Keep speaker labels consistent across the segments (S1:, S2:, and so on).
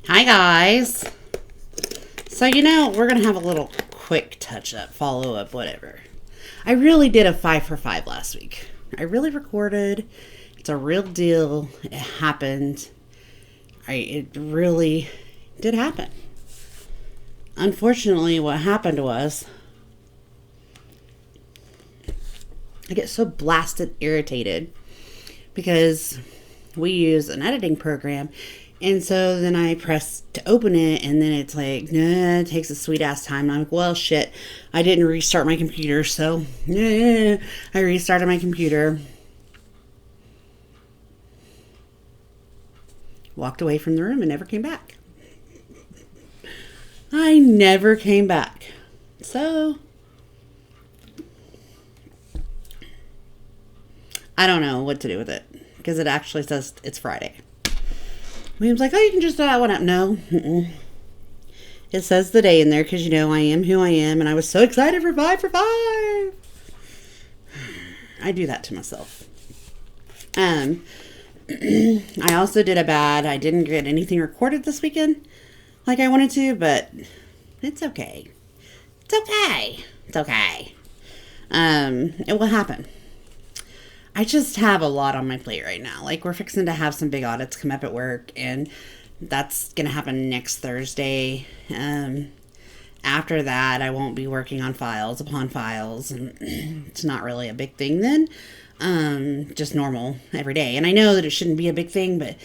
S1: Hi, guys. So, we're going to have a little quick touch up, follow up, whatever. I really did a 5 for 5 last week. I really recorded. It's a real deal. It happened. It really did happen. Unfortunately, what happened was I get so blasted irritated because we use an editing program. And so then I press to open it, and then it's like, nah, it takes a sweet ass time. And I'm like, well, shit, I didn't restart my computer, so I restarted my computer. Walked away from the room and never came back. I never came back. So I don't know what to do with it because it actually says it's Friday. William's like, oh, you can just throw that one up. No. It says the day in there because, I am who I am. And I was so excited for 5 for 5. I do that to myself. I also did I didn't get anything recorded this weekend like I wanted to, but it's okay. It's okay. It's okay. It will happen. I just have a lot on my plate right now. Like, we're fixing to have some big audits come up at work, and that's going to happen next Thursday. After that, I won't be working on files upon files, and it's not really a big thing then. Just normal every day. And I know that it shouldn't be a big thing, but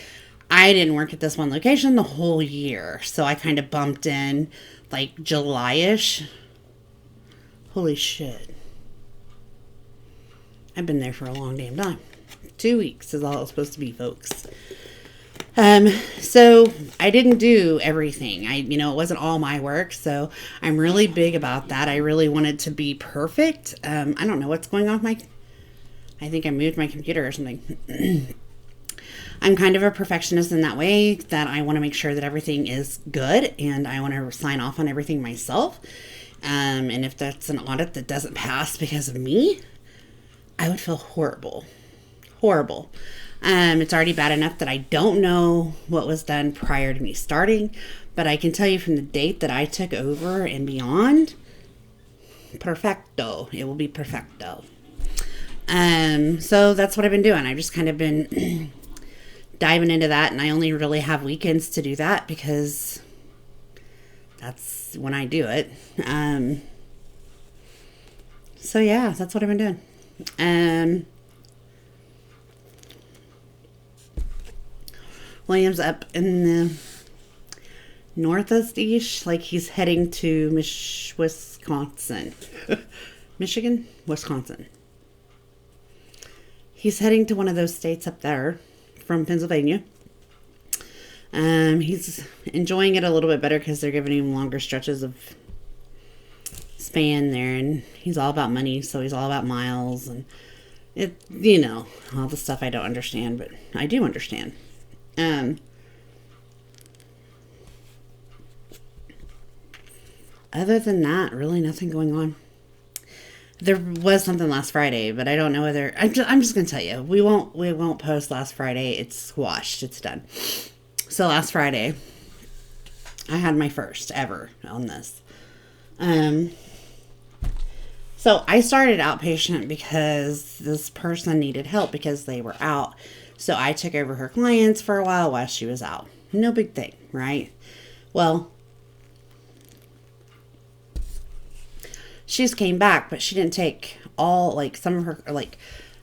S1: I didn't work at this one location the whole year. So I kind of bumped in, like, July-ish. Holy shit. I've been there for a long damn time. 2 weeks is all it's supposed to be, folks. So I didn't do everything. It wasn't all my work, so I'm really big about that. I really wanted to be perfect. I don't know what's going on with I think I moved my computer or something. I'm kind of a perfectionist in that way, that I want to make sure that everything is good, and I want to sign off on everything myself. And if that's an audit that doesn't pass because of me, I would feel horrible. Horrible. It's already bad enough that I don't know what was done prior to me starting, but I can tell you from the date that I took over and beyond, perfecto. It will be perfecto. So that's what I've been doing. I've just kind of been diving into that, and I only really have weekends to do that because that's when I do it. So yeah, that's what I've been doing. William's up in the northeast, like he's heading to Wisconsin. Michigan? Wisconsin. He's heading to one of those states up there from Pennsylvania. He's enjoying it a little bit better because they're giving him longer stretches of span there, and he's all about money, so he's all about miles and all the stuff I don't understand, but I do understand. Other than that, really nothing going on. There was something last Friday, but I don't know whether I'm just gonna tell you, we won't post last Friday. It's squashed. It's done. So last Friday, I had my first ever on this. So I started outpatient because this person needed help because they were out. So I took over her clients for a while she was out. No big thing, right? Well, she's came back, but she didn't take some of her,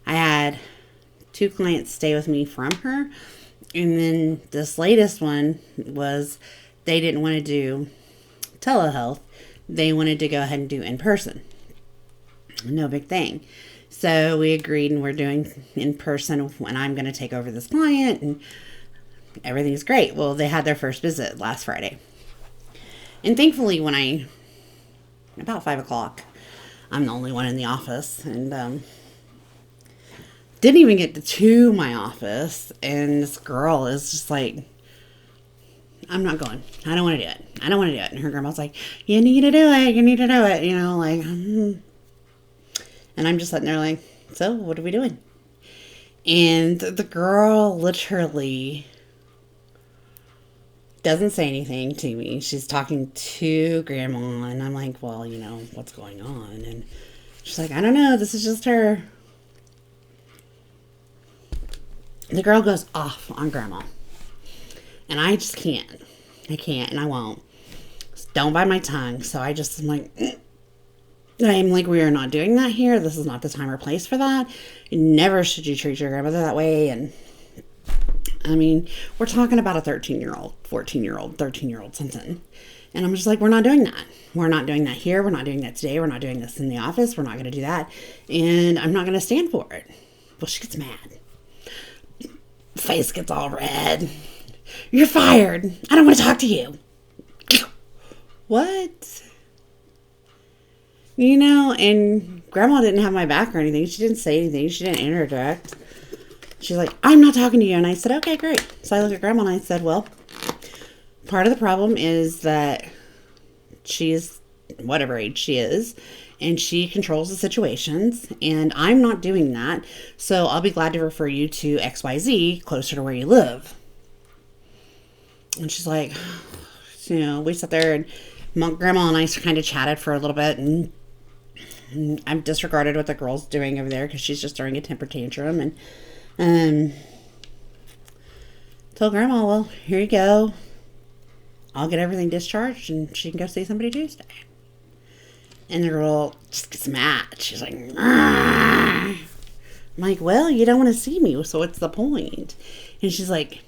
S1: I had 2 clients stay with me from her. And then this latest one was, they didn't want to do telehealth. They wanted to go ahead and do in person. No big thing. So we agreed, and we're doing in person, and I'm going to take over this client, and everything's great. Well, they had their first visit last Friday. And thankfully, about 5 o'clock, I'm the only one in the office, and didn't even get to my office, and this girl is just like, I'm not going. I don't want to do it. I don't want to do it. And her grandma's like, you need to do it. You need to do it. And I'm just sitting there like, so what are we doing? And the girl literally Doesn't say anything to me. She's talking to Grandma, and I'm like, well, what's going on? And she's like, I don't know. This is just her. The girl goes off on Grandma. And I just can't. I can't, and I won't. Don't bite my tongue. So I'm like, we are not doing that here. This is not the time or place for that. Never should you treat your grandmother that way. And I mean, we're talking about a 13-year-old, 14-year-old, 13-year-old, something. And I'm just like, we're not doing that. We're not doing that here. We're not doing that today. We're not doing this in the office. We're not going to do that. And I'm not going to stand for it. Well, she gets mad. Face gets all red. You're fired. I don't want to talk to you. What? And Grandma didn't have my back or anything. She didn't say anything. She didn't interject. She's like, I'm not talking to you. And I said, okay, great. So I looked at Grandma and I said, well, part of the problem is that she's whatever age she is, and she controls the situations, and I'm not doing that. So I'll be glad to refer you to XYZ closer to where you live. And she's like, we sat there, and Grandma and I kind of chatted for a little bit, and I've disregarded what the girl's doing over there because she's just throwing a temper tantrum. And told Grandma, well, here you go. I'll get everything discharged, and she can go see somebody Tuesday. And the girl just gets mad. She's like, I'm like, well, you don't want to see me, so what's the point? And she's like,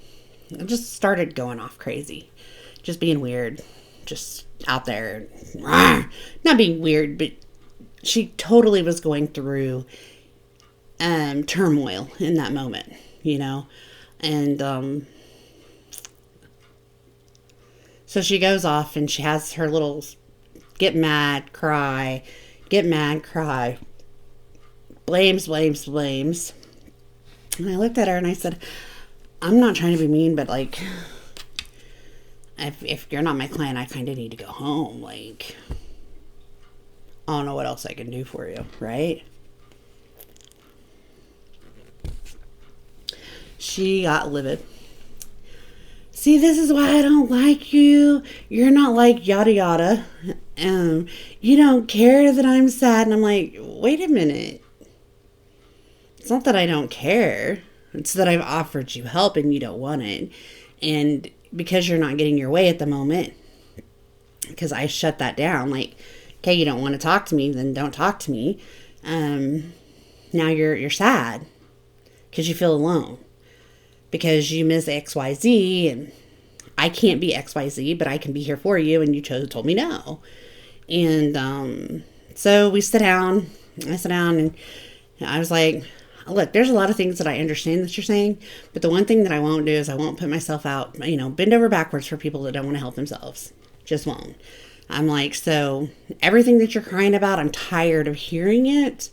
S1: I just started going off crazy. Just being weird. Just out there. Not being weird, but she totally was going through turmoil in that moment, And so she goes off and she has her little get mad, cry, blames. And I looked at her and I said, I'm not trying to be mean, but like, if you're not my client, I kind of need to go home. Like, I don't know what else I can do for you, right? She got livid. See, this is why I don't like you. You're not like yada yada. You don't care that I'm sad. And I'm like, wait a minute. It's not that I don't care. It's that I've offered you help and you don't want it. And because you're not getting your way at the moment, because I shut that down, like, okay, you don't want to talk to me, then don't talk to me. Now you're sad because you feel alone. Because you miss XYZ, and I can't be XYZ, but I can be here for you, and you told me no. And so we sit down. I sat down, and I was like, look, there's a lot of things that I understand that you're saying, but the one thing that I won't do is I won't put myself out, bend over backwards for people that don't want to help themselves. Just won't. I'm like, so everything that you're crying about, I'm tired of hearing it.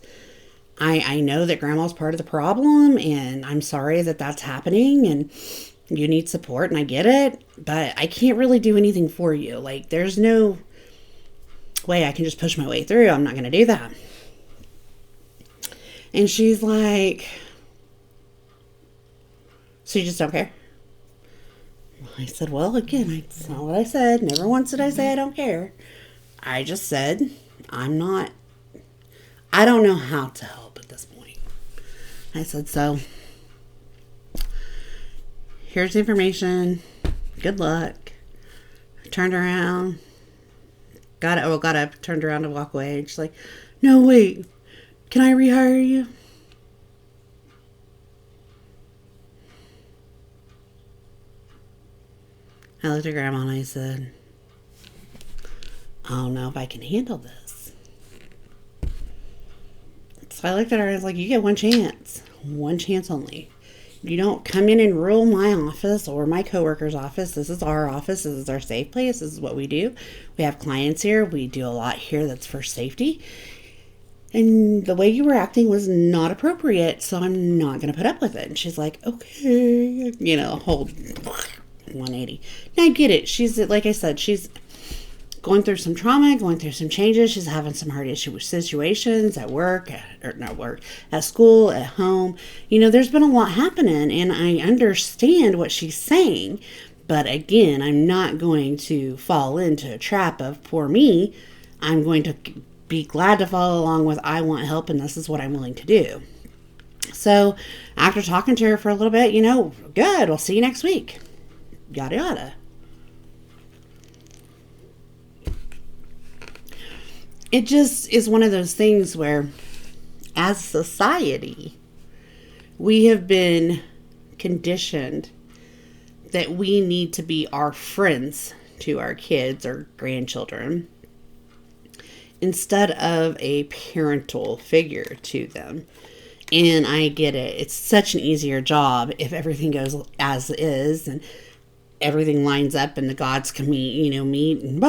S1: I know that Grandma's part of the problem, and I'm sorry that that's happening, and you need support, and I get it, but I can't really do anything for you. Like, there's no way I can just push my way through. I'm not going to do that. And she's like, so you just don't care? I said, well, again, that's not what I said. Never once did I say I don't care. I just said, I don't know how to help at this point. I said, so here's the information. Good luck. I turned around. Got up, turned around to walk away. And she's like, no, wait. Can I rehire you? I looked at Grandma and I said, I don't know if I can handle this. So I looked at her and I was like, you get one chance only. You don't come in and rule my office or my coworker's office. This is our office. This is our safe place. This is what we do. We have clients here. We do a lot here that's for safety. And the way you were acting was not appropriate, so I'm not going to put up with it. And she's like, okay. Whole 180. Now I get it. She's, like I said, she's going through some trauma, going through some changes. She's having some hard issue situations at work, at school, at home. There's been a lot happening, and I understand what she's saying, But again, I'm not going to fall into a trap of poor me. I'm going to be glad to follow along with I want help and this is what I'm willing to do. So after talking to her for a little bit, good, we'll see you next week. Yada yada. It just is one of those things where, as society, we have been conditioned that we need to be our friends to our kids or grandchildren instead of a parental figure to them. And I get it. It's such an easier job if everything goes as is and everything lines up and the gods can meet and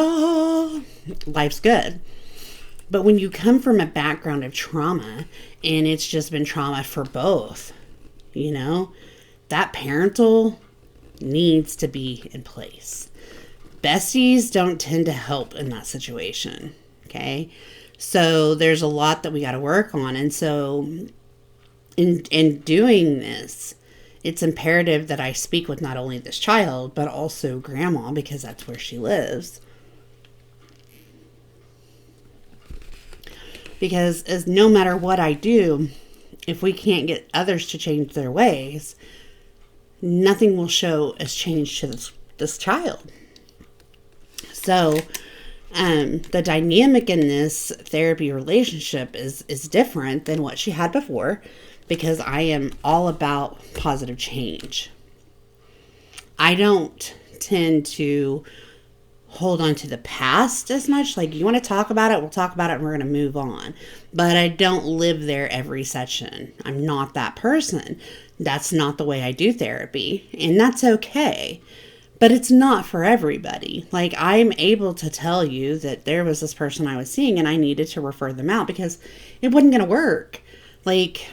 S1: life's good. But when you come from a background of trauma and it's just been trauma for both, that parental needs to be in place. Besties don't tend to help in that situation. Okay. So there's a lot that we got to work on. And so in doing this, it's imperative that I speak with not only this child, but also grandma, because that's where she lives. Because as no matter what I do, if we can't get others to change their ways, nothing will show as change to this child. So the dynamic in this therapy relationship is different than what she had before, because I am all about positive change. I don't tend to hold on to the past as much. Like, you want to talk about it, we'll talk about it and we're going to move on. But I don't live there every session. I'm not that person. That's not the way I do therapy. And that's okay. But it's not for everybody. Like, I'm able to tell you that there was this person I was seeing and I needed to refer them out because it wasn't going to work. Like,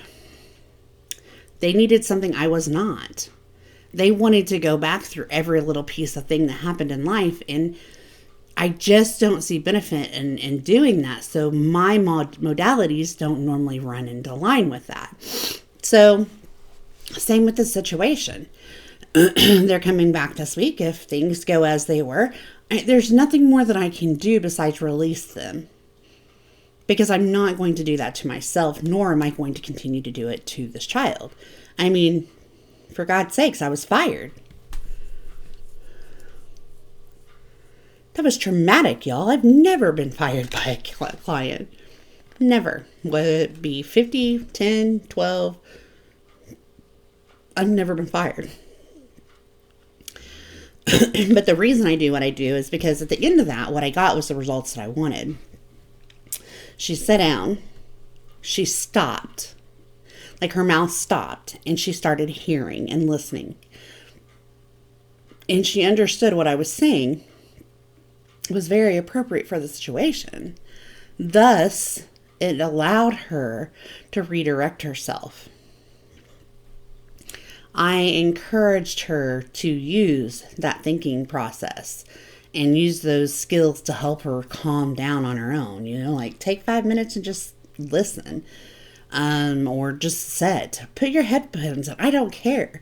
S1: they needed something I was not. They wanted to go back through every little piece of thing that happened in life, and I just don't see benefit in doing that. So my modalities don't normally run into line with that. So same with the situation. They're coming back this week. If things go as they were, there's nothing more that I can do besides release them, because I'm not going to do that to myself, nor am I going to continue to do it to this child. I mean, for God's sakes, I was fired. That was traumatic, y'all. I've never been fired by a client. Never. Whether it be 50, 10, 12. I've never been fired. But the reason I do what I do is because at the end of that, what I got was the results that I wanted. She sat down. She stopped. Like, her mouth stopped, and she started hearing and listening. And she understood what I was saying was very appropriate for the situation. Thus, it allowed her to redirect herself. I encouraged her to use that thinking process and use those skills to help her calm down on her own. Like, take 5 minutes and just listen. Or just sit. Put your headphones on. I don't care.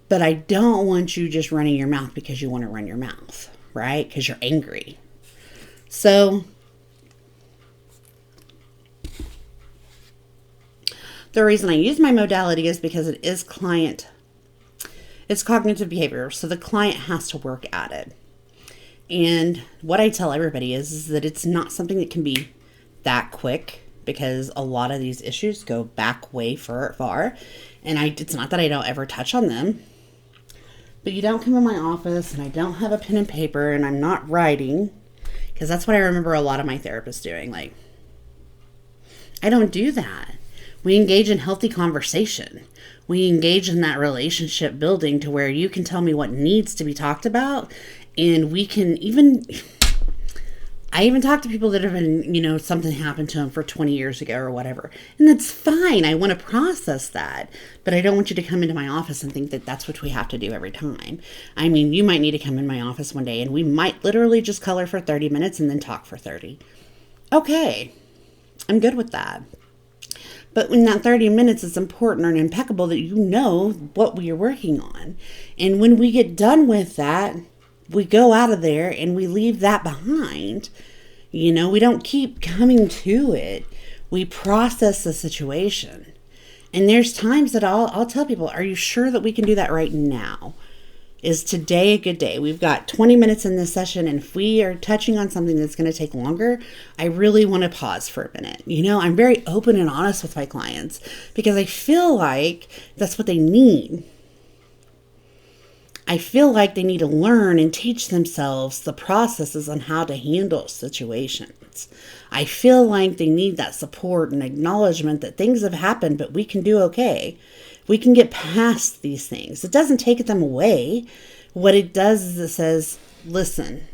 S1: But I don't want you just running your mouth because you want to run your mouth, right? Because you're angry. So the reason I use my modality is because it is it's cognitive behavior. So the client has to work at it. And what I tell everybody is that it's not something that can be that quick, because a lot of these issues go back way far. And it's not that I don't ever touch on them, but you don't come in my office and I don't have a pen and paper and I'm not writing, because that's what I remember a lot of my therapists doing. Like, I don't do that. We engage in healthy conversation. We engage in that relationship building to where you can tell me what needs to be talked about, and we can I even talk to people that have been, something happened to them for 20 years ago or whatever. And that's fine. I want to process that. But I don't want you to come into my office and think that that's what we have to do every time. I mean, you might need to come in my office one day and we might literally just color for 30 minutes and then talk for 30. Okay. I'm good with that. But in that 30 minutes, it's important and impeccable that you know what we are working on. And when we get done with that, we go out of there and we leave that behind. We don't keep coming to it. We process the situation. And there's times that I'll tell people, are you sure that we can do that right now? Is today a good day? We've got 20 minutes in this session, and if we are touching on something that's going to take longer, I really want to pause for a minute. I'm very open and honest with my clients because I feel like that's what they need. I feel like they need to learn and teach themselves the processes on how to handle situations. I feel like they need that support and acknowledgement that things have happened, but we can do okay. We can get past these things. It doesn't take them away. What it does is it says, listen,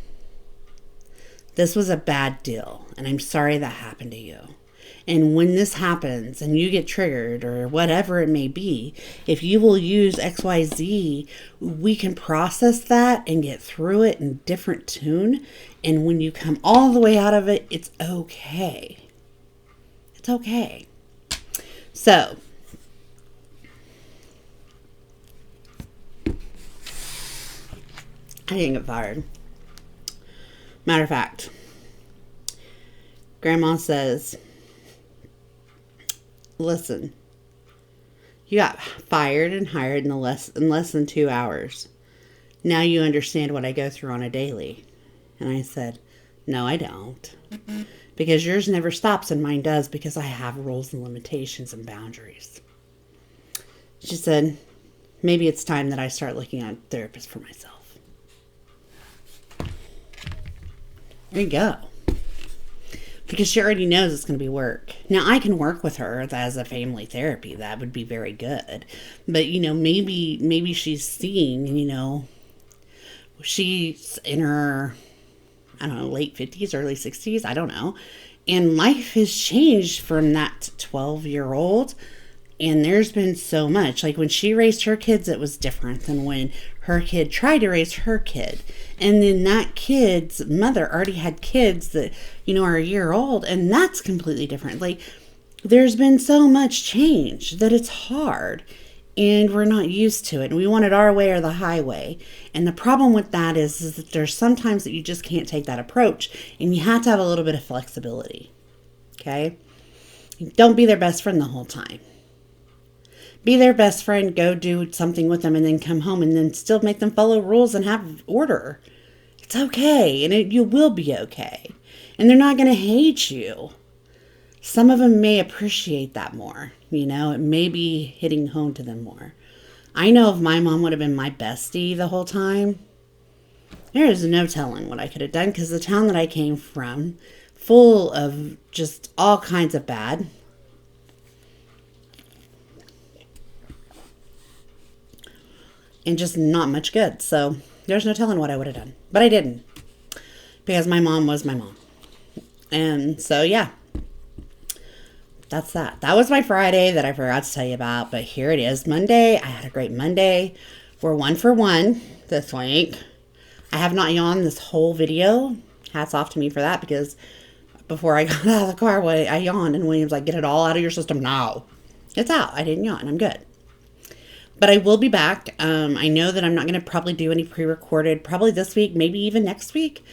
S1: this was a bad deal, and I'm sorry that happened to you. And when this happens and you get triggered or whatever it may be, if you will use XYZ, we can process that and get through it in different tune. And when you come all the way out of it, it's okay. It's okay. So, I didn't get fired. Matter of fact, Grandma says, listen, you got fired and hired in less than 2 hours. Now you understand what I go through on a daily. And I said, no, I don't. Because yours never stops and mine does, because I have rules and limitations and boundaries. She said, maybe it's time that I start looking at a therapist for myself. There you go. Because she already knows it's going to be work. Now, I can work with her as a family therapy. That would be very good. But, maybe she's seeing, she's in her, I don't know, late 50s, early 60s. I don't know. And life has changed from that 12-year-old. And there's been so much. Like when she raised her kids, it was different than when her kid tried to raise her kid. And then that kid's mother already had kids that, are a year old. And that's completely different. Like there's been so much change that it's hard. And we're not used to it. And we want it our way or the highway. And the problem with that is that there's sometimes that you just can't take that approach. And you have to have a little bit of flexibility. Okay? Don't be their best friend the whole time. Be their best friend, go do something with them, and then come home and then still make them follow rules and have order. It's okay, and you will be okay. And they're not going to hate you. Some of them may appreciate that more. It may be hitting home to them more. I know if my mom would have been my bestie the whole time, there is no telling what I could have done, because the town that I came from, full of just all kinds of bad, and just not much good. So there's no telling what I would have done. But I didn't. Because my mom was my mom. And so, yeah. That's that. That was my Friday that I forgot to tell you about. But here it is. Monday. I had a great Monday. We're 1 for 1 this week. I have not yawned this whole video. Hats off to me for that. Because before I got out of the car, I yawned. And William's like, get it all out of your system now. It's out. I didn't yawn. I'm good. But I will be back. I know that I'm not going to probably do any pre-recorded, probably this week, maybe even next week,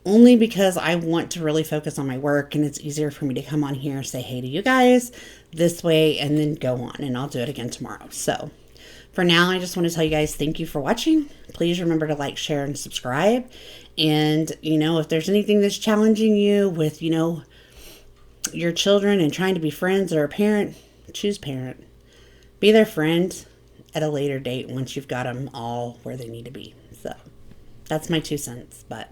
S1: only because I want to really focus on my work, and it's easier for me to come on here, say hey to you guys this way, and then go on, and I'll do it again tomorrow. So for now, I just want to tell you guys thank you for watching. Please remember to like, share, and subscribe. And, if there's anything that's challenging you with, your children and trying to be friends or a parent, choose parent. Be their friend at a later date once you've got them all where they need to be. So that's my 2 cents. But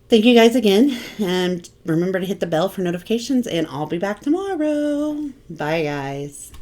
S1: thank you guys again. And remember to hit the bell for notifications, and I'll be back tomorrow. Bye, guys.